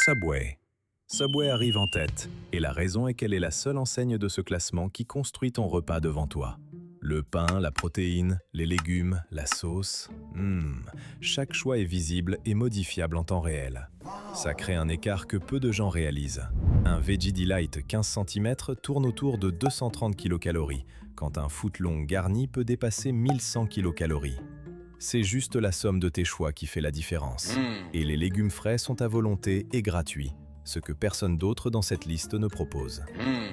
Subway. Subway arrive en tête, et la raison est qu'elle est la seule enseigne de ce classement qui construit ton repas devant toi. Le pain, la protéine, les légumes, la sauce... chaque choix est visible et modifiable en temps réel. Ça crée un écart que peu de gens réalisent. Un Veggie Delight 15 cm tourne autour de 230 kcal, quand un footlong garni peut dépasser 1100 kcal. C'est juste la somme de tes choix qui fait la différence. Et les légumes frais sont à volonté et gratuits, ce que personne d'autre dans cette liste ne propose.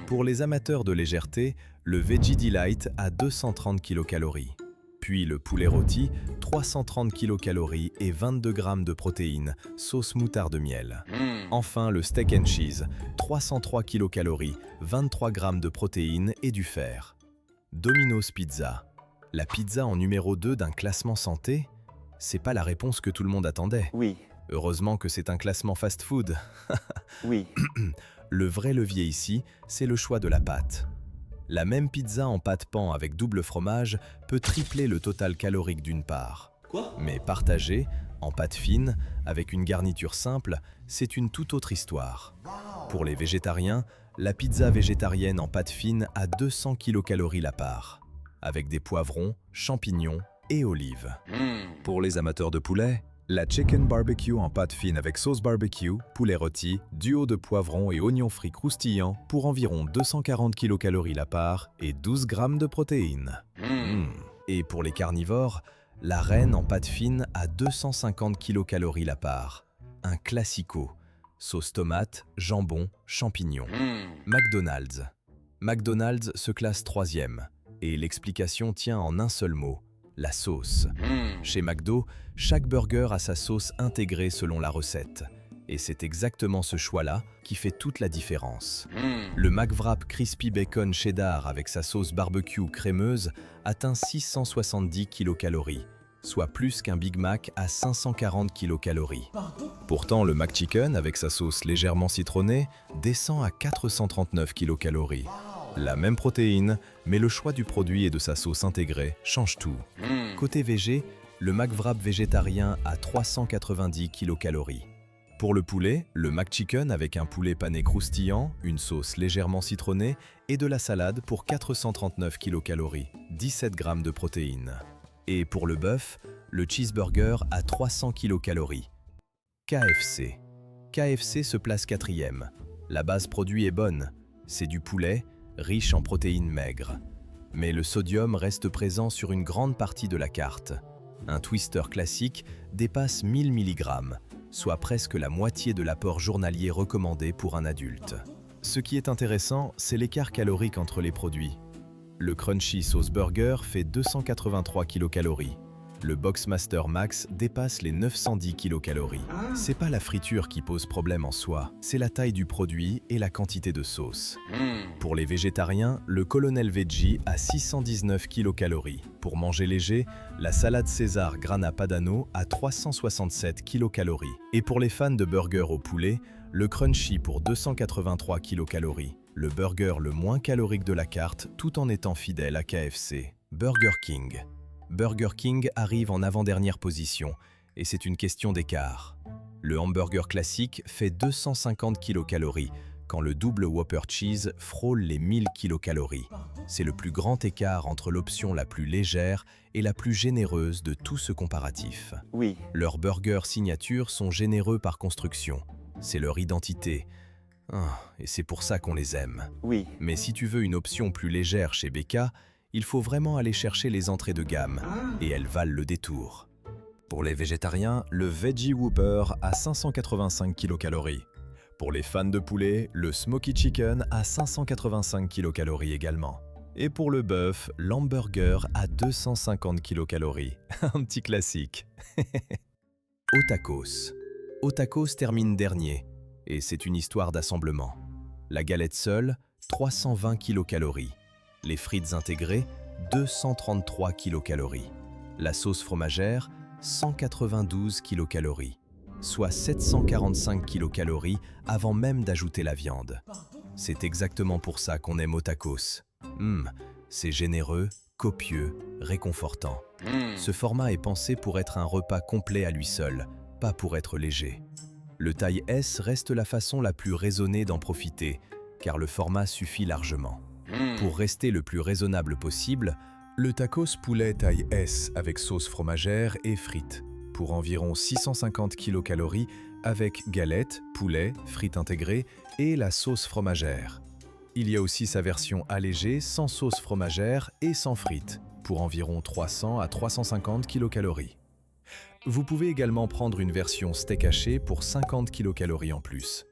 Pour les amateurs de légèreté, le Veggie Delight a 230 kcal. Puis le poulet rôti, 330 kcal et 22 g de protéines, sauce moutarde miel. Enfin le steak and cheese, 303 kcal, 23 g de protéines et du fer. Domino's Pizza. La pizza en numéro 2 d'un classement santé? C'est pas la réponse que tout le monde attendait. Oui, Heureusement que c'est un classement fast-food. oui. Le vrai levier ici, c'est le choix de la pâte. La même pizza en pâte pan avec double fromage peut tripler le total calorique d'une part. Quoi? Mais partagée, en pâte fine, avec une garniture simple, c'est une toute autre histoire. Pour les végétariens, la pizza végétarienne en pâte fine a 200 kcal la part, avec des poivrons, champignons et olives. Pour les amateurs de poulet, la chicken barbecue en pâte fine avec sauce barbecue, poulet rôti, duo de poivrons et oignons frits croustillants pour environ 240 kcal la part et 12 g de protéines. Et pour les carnivores, la reine en pâte fine à 250 kcal la part. Un classico. Sauce tomate, jambon, champignons. McDonald's. McDonald's se classe 3e. Et l'explication tient en un seul mot. La sauce. Chez McDo, chaque burger a sa sauce intégrée selon la recette. Et c'est exactement ce choix-là qui fait toute la différence. Le McWrap Crispy Bacon Cheddar avec sa sauce barbecue crémeuse atteint 670 kcal, soit plus qu'un Big Mac à 540 kcal. Pourtant, le McChicken avec sa sauce légèrement citronnée descend à 439 kcal. La même protéine, mais le choix du produit et de sa sauce intégrée change tout. Côté végé, le McWrap végétarien à 390 kcal. Pour le poulet, le McChicken avec un poulet pané croustillant, une sauce légèrement citronnée et de la salade pour 439 kcal, 17 g de protéines. Et pour le bœuf, le cheeseburger à 300 kcal. KFC. KFC se place 4e. La base produit est bonne. C'est du poulet, riche en protéines maigres. Mais le sodium reste présent sur une grande partie de la carte. Un twister classique dépasse 1000 mg, soit presque la moitié de l'apport journalier recommandé pour un adulte. Ce qui est intéressant, c'est l'écart calorique entre les produits. Le Crunchy Sauce Burger fait 283 kcal. Le Boxmaster Max dépasse les 910 kcal. C'est pas la friture qui pose problème en soi, c'est la taille du produit et la quantité de sauce. Pour les végétariens, le Colonel Veggie a 619 kcal. Pour manger léger, la salade César Grana Padano a 367 kcal. Et pour les fans de burgers au poulet, le Crunchy pour 283 kcal. Le burger le moins calorique de la carte tout en étant fidèle à KFC. Burger King. Burger King arrive en avant-dernière position, et c'est une question d'écart. Le hamburger classique fait 250 kcal, quand le double Whopper Cheese frôle les 1000 kcal. C'est le plus grand écart entre l'option la plus légère et la plus généreuse de tout ce comparatif. Oui, Leurs burgers signature sont généreux par construction. C'est leur identité. Et c'est pour ça qu'on les aime. oui. Mais si tu veux une option plus légère chez BK, il faut vraiment aller chercher les entrées de gamme, et elles valent le détour. Pour les végétariens, le Veggie Whopper a 585 kcal. Pour les fans de poulet, le Smoky Chicken a 585 kcal également. Et pour le bœuf, l'hamburger a 250 kcal. Un petit classique. Otakos. Otakos termine dernier, et c'est une histoire d'assemblement. La galette seule, 320 kcal. Les frites intégrées, 233 kcal. La sauce fromagère, 192 kcal. Soit 745 kcal avant même d'ajouter la viande. C'est exactement pour ça qu'on aime Otakos. C'est généreux, copieux, réconfortant. Ce format est pensé pour être un repas complet à lui seul, pas pour être léger. Le taille S reste la façon la plus raisonnée d'en profiter, car le format suffit largement. Pour rester le plus raisonnable possible, le tacos poulet taille S avec sauce fromagère et frites, pour environ 650 kcal avec galettes, poulet, frites intégrées et la sauce fromagère. Il y a aussi sa version allégée sans sauce fromagère et sans frites, pour environ 300 à 350 kcal. Vous pouvez également prendre une version steak haché pour 50 kcal en plus.